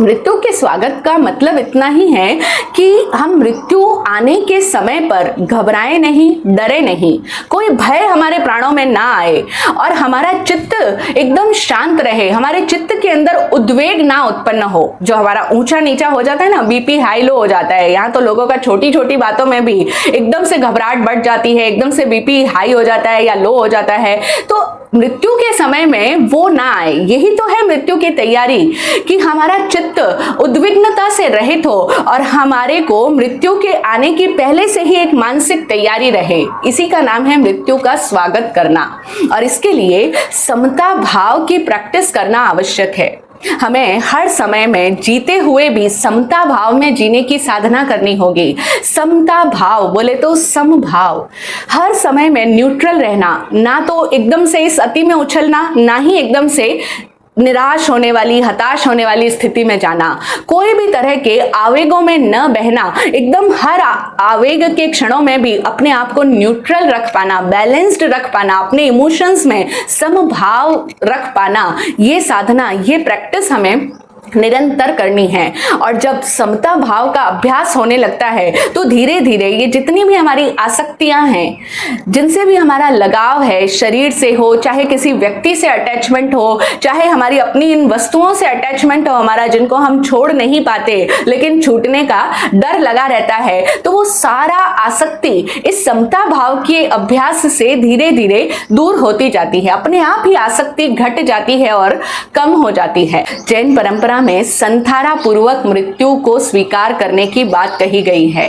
मृत्यु के स्वागत का मतलब इतना ही है कि हम मृत्यु आने के समय पर घबराएं नहीं, डरे नहीं, कोई भय हमारे प्राणों में ना आए और हमारा चित्त एकदम शांत रहे, हमारे चित्त के अंदर उद्वेग ना उत्पन्न हो। जो हमारा ऊंचा नीचा हो जाता है ना, बीपी हाई लो हो जाता है, यहाँ तो लोगों का छोटी छोटी बातों में भी एकदम से घबराहट बढ़ जाती है, एकदम से बीपी हाई हो जाता है या लो हो जाता है। तो मृत्यु के समय में वो ना आए, यही तो है मृत्यु की तैयारी, कि हमारा चित्त उद्विग्नता से रहित हो और हमारे को मृत्यु के आने की पहले से ही एक मानसिक तैयारी रहे। इसी का नाम है मृत्यु का स्वागत करना। और इसके लिए समता भाव की प्रैक्टिस करना आवश्यक है। हमें हर समय में जीते हुए भी समता भाव में जीने की साधना करनी होगी। समता भाव बोले तो समभाव, हर समय में न्यूट्रल रहना, ना तो एकदम से इस अति में उछलना, ना ही एकदम से निराश होने वाली, हताश होने वाली स्थिति में जाना, कोई भी तरह के आवेगों में न बहना, एकदम हर आवेग के क्षणों में भी अपने आप को न्यूट्रल रख पाना, बैलेंस्ड रख पाना, अपने इमोशंस में समभाव रख पाना, ये साधना, ये प्रैक्टिस हमें निरंतर करनी है। और जब समता भाव का अभ्यास होने लगता है तो धीरे धीरे ये जितनी भी हमारी आसक्तियां हैं, जिनसे भी हमारा लगाव है, शरीर से हो, चाहे किसी व्यक्ति से अटैचमेंट हो, चाहे हमारी अपनी इन वस्तुओं से अटैचमेंट हो हमारा, जिनको हम छोड़ नहीं पाते लेकिन छूटने का डर लगा रहता है, तो वो सारा आसक्ति इस समता भाव के अभ्यास से धीरे धीरे दूर होती जाती है, अपने आप ही आसक्ति घट जाती है और कम हो जाती है। जैन परंपरा में संथारा पूर्वक मृत्यु को स्वीकार करने की बात कही गई है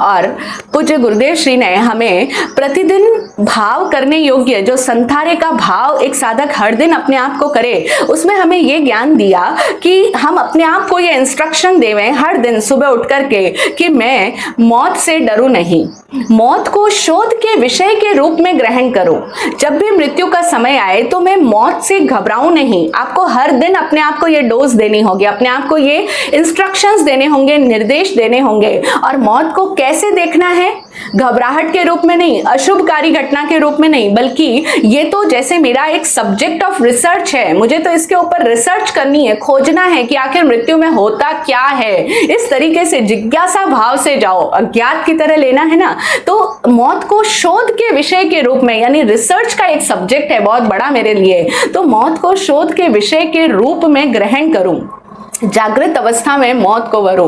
और पूज्य गुरुदेव श्री ने हमें प्रतिदिन भाव करने योग्य जो संथारे का भाव एक साधक हर दिन अपने आप को करे, उसमें हमें ये ज्ञान दिया कि हम अपने आप को ये इंस्ट्रक्शन देवें हर दिन सुबह उठ करके कि मैं मौत से डरूं नहीं, मौत को शोध के विषय के रूप में ग्रहण करूं। जब भी मृत्यु का समय आए तो मैं मौत से घबराऊं नहीं। आपको हर दिन अपने आप को ये डोज देनी होगी, अपने आप को ये इंस्ट्रक्शंस देने होंगे, निर्देश देने होंगे। और मौत को कैसे देखना है? घबराहट के रूप में नहीं, अशुभकारी घटना के रूप में नहीं, बल्कि ये तो जैसे मेरा एक सब्जेक्ट ऑफ रिसर्च है, मुझे तो इसके ऊपर रिसर्च करनी है, खोजना है कि आखिर मृत्यु में होता क्या है। इस तरीके से जिज्ञासा भाव से जाओ, अज्ञात की तरह लेना है ना। तो मौत को शोध के विषय के रूप में, यानी रिसर्च का एक सब्जेक्ट है बहुत बड़ा मेरे लिए, तो मौत को शोध के विषय के रूप में ग्रहण करूं, जागृत अवस्था में मौत को वरूं,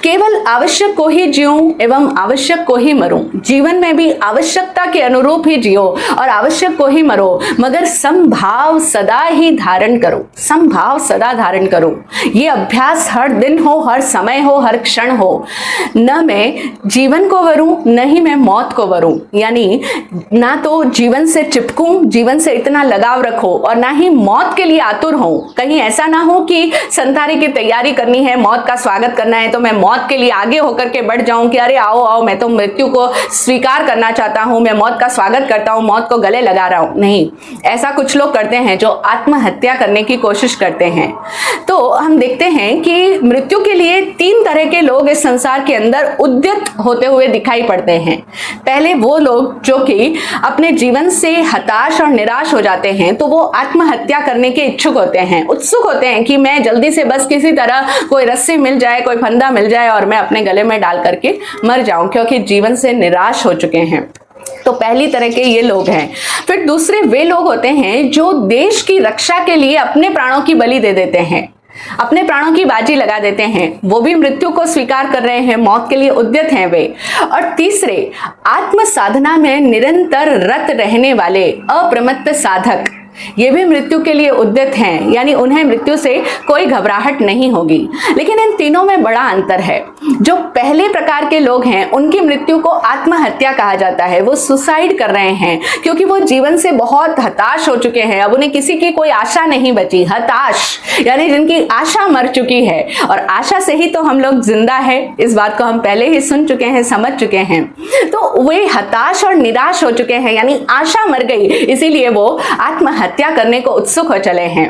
केवल आवश्यक को ही जीऊं एवं आवश्यक को ही मरूं। जीवन में भी आवश्यकता के अनुरूप ही जियो और आवश्यक को ही मरो, मगर समभाव सदा ही धारण करो, समभाव सदा धारण करो। ये अभ्यास हर दिन हो, हर समय हो, हर क्षण हो। न मैं जीवन को वरूं, न ही मैं मौत को वरूं, यानी ना तो जीवन से चिपकूं, जीवन से इतना लगाव रखो, और ना ही मौत के लिए आतुर हो। कहीं ऐसा ना हो कि संतारी की तैयारी करनी है, मौत का स्वागत करना है, तो मैं मौत के लिए आगे होकर के बढ़ जाऊं कि अरे आओ आओ, मैं तो मृत्यु को स्वीकार करना चाहता हूं, मैं मौत का स्वागत करता हूं, मौत को गले लगा रहा हूं। नहीं, ऐसा कुछ लोग करते हैं जो आत्महत्या करने की कोशिश करते हैं। तो हम देखते हैं कि मृत्यु के लिए 3 तरह के लोग इस संसार के अंदर उद्यत होते हुए दिखाई पड़ते हैं। पहले वो लोग जो कि अपने जीवन से हताश और निराश हो जाते हैं, तो वो आत्महत्या करने के इच्छुक होते हैं, उत्सुक होते हैं कि मैं जल्दी से बस किसी तरह कोई रस्सी मिल जाए, कोई फंदा मिल जाए और मैं अपने गले में डाल करके मर जाऊं, क्योंकि जीवन से निराश हो चुके हैं। तो पहली तरह के ये लोग हैं। फिर दूसरे वे लोग होते हैं जो देश की रक्षा के लिए अपने प्राणों की बलि दे देते हैं, अपने प्राणों की बाजी लगा देते हैं, वो भी मृत्यु को स्वीकार कर रहे हैं, मौत के लिए उद्यत हैं वे। और तीसरे, आत्म साधना में निरंतर रत रहने वाले अप्रमत्त साधक, ये भी मृत्यु के लिए उद्यत हैं, यानी उन्हें मृत्यु से कोई घबराहट नहीं होगी। लेकिन इन तीनों में बड़ा अंतर है। जो पहले प्रकार के लोग हैं उनकी मृत्यु को आत्महत्या कहा जाता है, वो सुसाइड कर रहे हैं क्योंकि वो जीवन से बहुत हताश हो चुके हैं, अब उन्हें किसी की कोई आशा नहीं बची। हताश यानी जिनकी आशा मर चुकी है, और आशा से ही तो हम लोग जिंदा है, इस बात को हम पहले ही सुन चुके हैं, समझ चुके हैं। तो वे हताश और निराश हो चुके हैं, यानी आशा मर गई, इसीलिए वो आत्महत्या करने को उत्सुक हो चले हैं।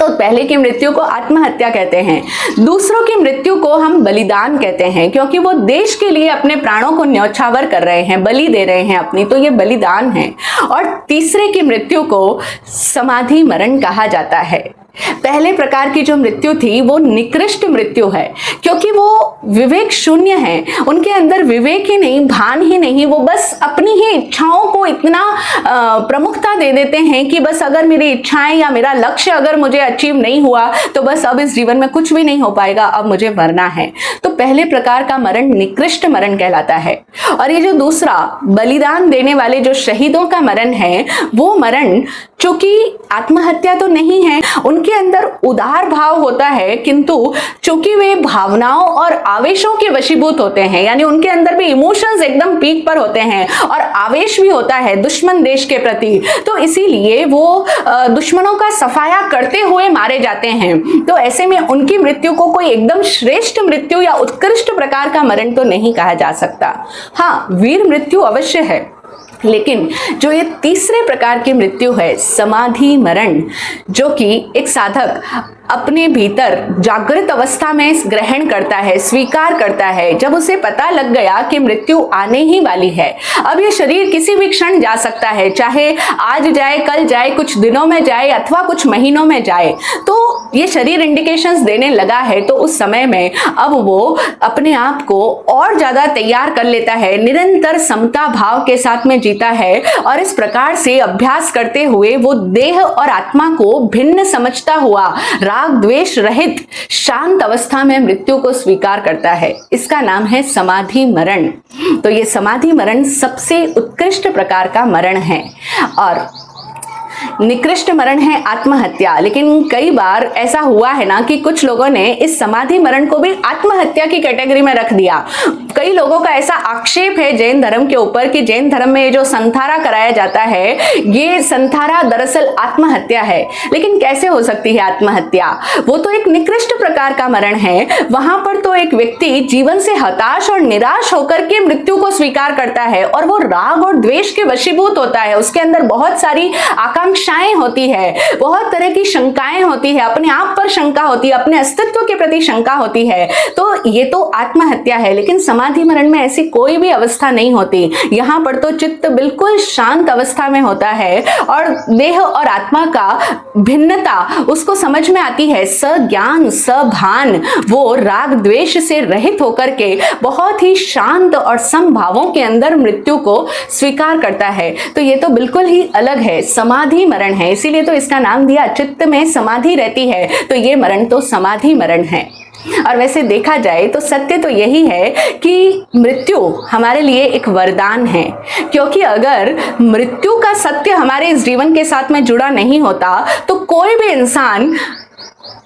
तो पहले की मृत्यु को आत्महत्या कहते हैं। दूसरों की मृत्यु को हम बलिदान कहते हैं, क्योंकि वो देश के लिए अपने प्राणों को न्यौछावर कर रहे हैं, बलि दे रहे हैं अपनी, तो ये बलिदान है। और तीसरे की मृत्यु को समाधि मरण कहा जाता है। पहले प्रकार की जो मृत्यु थी वो निकृष्ट मृत्यु है, क्योंकि वो विवेक शून्य है, उनके अंदर विवेक ही नहीं, भान ही नहीं, वो बस अपनी ही इच्छाओं को इतना प्रमुखता दे देते हैं कि बस अगर मेरी इच्छाएं या मेरा लक्ष्य अगर मुझे अचीव नहीं हुआ तो बस अब इस जीवन में कुछ भी नहीं हो पाएगा, अब मुझे मरना है। तो पहले प्रकार का मरण निकृष्ट मरण कहलाता है। और ये जो दूसरा बलिदान देने वाले जो शहीदों का मरण है, वो मरण चूंकि आत्महत्या तो नहीं है, उनके अंदर उदार भाव होता है, किंतु चूंकि वे भावनाओं और आवेशों के वशीभूत होते हैं, यानी उनके अंदर भी इमोशंस एकदम पीक पर होते हैं और आवेश भी होता है दुश्मन देश के प्रति, तो इसीलिए वो दुश्मनों का सफाया करते हुए मारे जाते हैं। तो ऐसे में उनकी मृत्यु को कोई एकदम श्रेष्ठ मृत्यु या उत्कृष्ट प्रकार का मरण तो नहीं कहा जा सकता। हाँ, वीर मृत्यु अवश्य है, लेकिन जो ये तीसरे प्रकार की मृत्यु है, समाधि मरण, जो कि एक साधक अपने भीतर जागृत अवस्था में ग्रहण करता है, स्वीकार करता है, जब उसे पता लग गया कि मृत्यु आने ही वाली है, अब ये शरीर किसी भी क्षण जा सकता है, चाहे आज जाए, कल जाए, कुछ दिनों में जाए अथवा कुछ महीनों में जाए, तो ये शरीर इंडिकेशंस देने लगा है, तो उस समय में अब वो अपने आप को और ज्यादा तैयार कर लेता है, निरंतर समता भाव के साथ में जीता है, और इस प्रकार से अभ्यास करते हुए वो देह और आत्मा को भिन्न समझता हुआ राग द्वेष रहित शांत अवस्था में मृत्यु को स्वीकार करता है। इसका नाम है समाधि मरण। तो ये समाधि मरण सबसे उत्कृष्ट प्रकार का मरण है। और निकृष्ट मरण है आत्महत्या। लेकिन कई बार ऐसा हुआ है ना कि कुछ लोगों ने इस समाधि मरण को भी आत्महत्या की कैटेगरी में रख दिया। कई लोगों का ऐसा आक्षेप है जैन धर्म के ऊपर कि जैन धर्म में ये जो संथारा कराया जाता है, ये संथारा दरअसल आत्महत्या है। लेकिन कैसे हो सकती है आत्महत्या? वो तो एक निकृष्ट प्रकार का मरण है। वहां पर तो एक व्यक्ति जीवन से हताश और निराश होकर के मृत्यु को स्वीकार करता है और वो राग और द्वेष के वशीभूत होता है। उसके अंदर बहुत सारी आकांक्षाएं होती है, बहुत तरह की शंकाएं होती है, अपने आप पर शंका होती है, अपने अस्तित्व के प्रति शंका होती है। तो ये तो आत्महत्या है। लेकिन समाधि मरण में ऐसी कोई भी अवस्था नहीं होती। यहाँ पर तो चित्त बिल्कुल शांत अवस्था में होता है और देह और आत्मा का भिन्नता उसको समझ में आती है। सज्ञान सभान वो राग द्वेष से रहित होकर के बहुत ही शांत और समभावों के अंदर मृत्यु को स्वीकार करता है। तो ये तो बिल्कुल ही अलग है, समाधि मरण है। इसीलिए तो इसका नाम दिया, चित्त में समाधि रहती है, तो ये मरण तो समाधि मरण है। और वैसे देखा जाए तो सत्य तो यही है कि मृत्यु हमारे लिए एक वरदान है, क्योंकि अगर मृत्यु का सत्य हमारे इस जीवन के साथ में जुड़ा नहीं होता तो कोई भी इंसान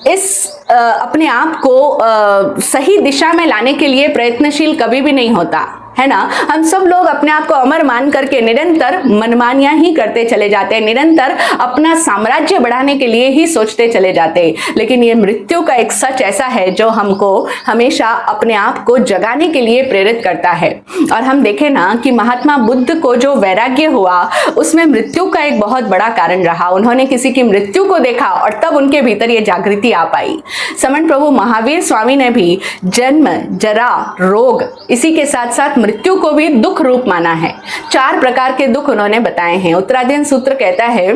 इस अपने आप को सही दिशा में लाने के लिए प्रयत्नशील कभी भी नहीं होता, है ना। हम सब लोग अपने आप को अमर मान करके निरंतर मनमानियां ही करते चले जाते हैं, निरंतर अपना साम्राज्य बढ़ाने के लिए ही सोचते चले जाते हैं। लेकिन ये मृत्यु का एक सच ऐसा है जो हमको हमेशा अपने आप को जगाने के लिए प्रेरित करता है। और हम देखें ना कि महात्मा बुद्ध को जो वैराग्य हुआ उसमें मृत्यु का एक बहुत बड़ा कारण रहा। उन्होंने किसी की मृत्यु को देखा और तब उनके भीतर ये जागृति आ पाई। समण प्रभु महावीर स्वामी ने भी जन्म, जरा, रोग, इसी के साथ साथ मृत्यु को भी दुख रूप माना है। 4 प्रकार के दुख उन्होंने बताए हैं। उत्तराधीन सूत्र कहता है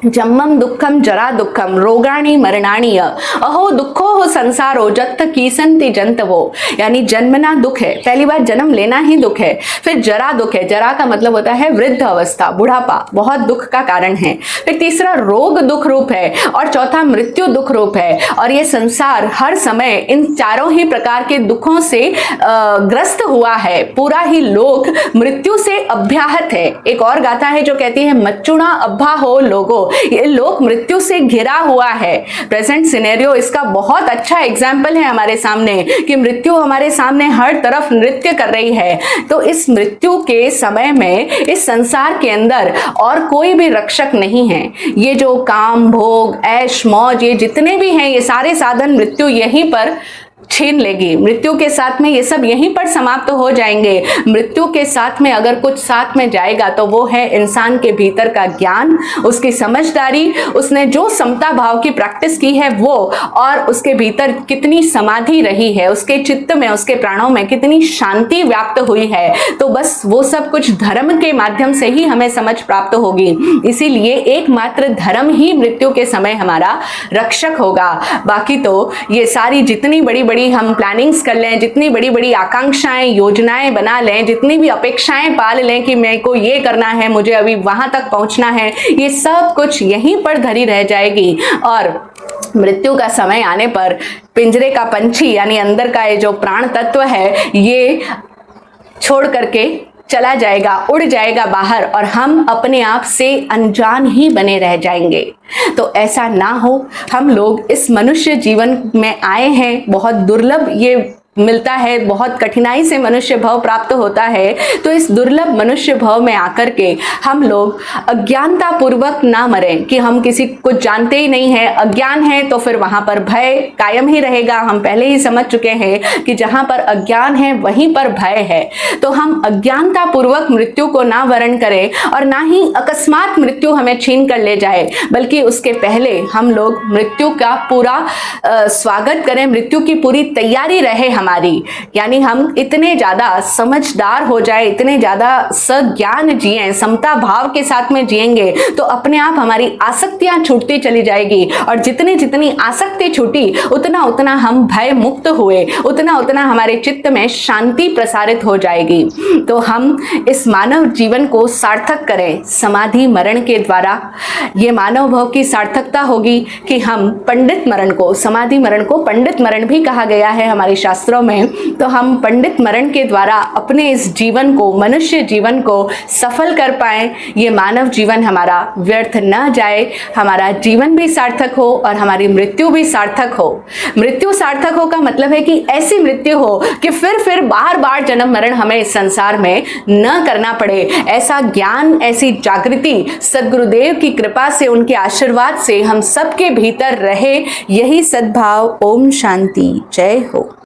जन्मम दुखम जरा दुखम रोगाणी मरणाणी अहो दुखो हो संसारो जत्त कीसंति जंतवो, यानी जन्मना दुख है, पहली बार जन्म लेना ही दुख है। फिर जरा दुख है, जरा का मतलब होता है वृद्ध अवस्था, बुढ़ापा, बहुत दुख का कारण है। फिर तीसरा रोग दुख रूप है, और चौथा मृत्यु दुख रूप है। और ये संसार हर समय इन चारों ही प्रकार के दुखों से ग्रस्त हुआ है। पूरा ही लोक मृत्यु से अभ्याहत है। एक और गाथा है जो कहती है मच्चुणा अब्बा हो लोगो, ये लोक मृत्यु से घिरा हुआ है। प्रेजेंट सिनेरियो इसका बहुत अच्छा एग्जाम्पल है हमारे सामने कि मृत्यु हमारे सामने हर तरफ नृत्य कर रही है। तो इस मृत्यु के समय में इस संसार के अंदर और कोई भी रक्षक नहीं है। ये जो काम भोग ऐश मौज ये जितने भी हैं, ये सारे साधन मृत्यु यहीं पर छीन लेगी। मृत्यु के साथ में ये सब यहीं पर समाप्त हो जाएंगे। मृत्यु के साथ में अगर कुछ साथ में जाएगा तो वो है इंसान के भीतर का ज्ञान, उसकी समझदारी, उसने जो समता भाव की प्रैक्टिस की है वो, और उसके भीतर कितनी समाधि रही है, उसके चित्त में, उसके प्राणों में कितनी शांति व्याप्त हुई है। तो बस वो सब कुछ धर्म के माध्यम से ही हमें समझ प्राप्त होगी। इसीलिए एकमात्र धर्म ही मृत्यु के समय हमारा रक्षक होगा। बाकी तो ये सारी जितनी बड़ी बड़ी हम प्लानिंग्स कर लें, जितनी बड़ी बड़ी आकांक्षाएं योजनाएं बना लें, जितनी भी अपेक्षाएं पाल लें कि मेरे को ये करना है, मुझे अभी वहां तक पहुंचना है, ये सब कुछ यहीं पर धरी रह जाएगी। और मृत्यु का समय आने पर पिंजरे का पंछी यानी अंदर का ये जो प्राण तत्व है ये छोड़ करके चला जाएगा, उड़ जाएगा बाहर, और हम अपने आप से अनजान ही बने रह जाएंगे। तो ऐसा ना हो। हम लोग इस मनुष्य जीवन में आए हैं, बहुत दुर्लभ ये मिलता है, बहुत कठिनाई से मनुष्य भव प्राप्त होता है। तो इस दुर्लभ मनुष्य भव में आकर के हम लोग अज्ञानता पूर्वक ना मरें कि हम किसी को जानते ही नहीं है। अज्ञान है तो फिर वहां पर भय कायम ही रहेगा। हम पहले ही समझ चुके हैं कि जहां पर अज्ञान है वहीं पर भय है। तो हम अज्ञानता पूर्वक मृत्यु को ना वरण करें, और ना ही अकस्मात मृत्यु हमें छीन कर ले जाए, बल्कि उसके पहले हम लोग मृत्यु का पूरा स्वागत करें, मृत्यु की पूरी तैयारी रहे हमारी। यानी हम इतने ज्यादा समझदार हो जाए, इतने ज्यादा सज्ञान जिए, समता भाव के साथ में जिएंगे तो अपने आप हमारी आसक्तियां छूटती चली जाएगी। और जितनी जितनी आसक्ति छूटी उतना उतना हम भय मुक्त हुए, उतना उतना हमारे चित्त में शांति प्रसारित हो जाएगी। तो हम इस मानव जीवन को सार्थक करें समाधि मरण के द्वारा। ये मानव भव की सार्थकता होगी कि हम पंडित मरण को, समाधि मरण को पंडित मरण भी कहा गया है हमारे शास्त्रों में, तो हम पंडित मरण के द्वारा अपने इस जीवन को, मनुष्य जीवन को सफल कर पाए। ये मानव जीवन हमारा व्यर्थ न जाए, हमारा जीवन भी सार्थक हो और हमारी मृत्यु भी सार्थक हो। मृत्यु सार्थक हो का मतलब है कि ऐसी मृत्यु हो कि फिर बार बार जन्म मरण हमें इस संसार में न करना पड़े। ऐसा ज्ञान, ऐसी जागृति सद्गुरुदेव की कृपा से, उनके आशीर्वाद से हम सबके भीतर रहे। यही सद्भाव। ओम शांति। जय हो।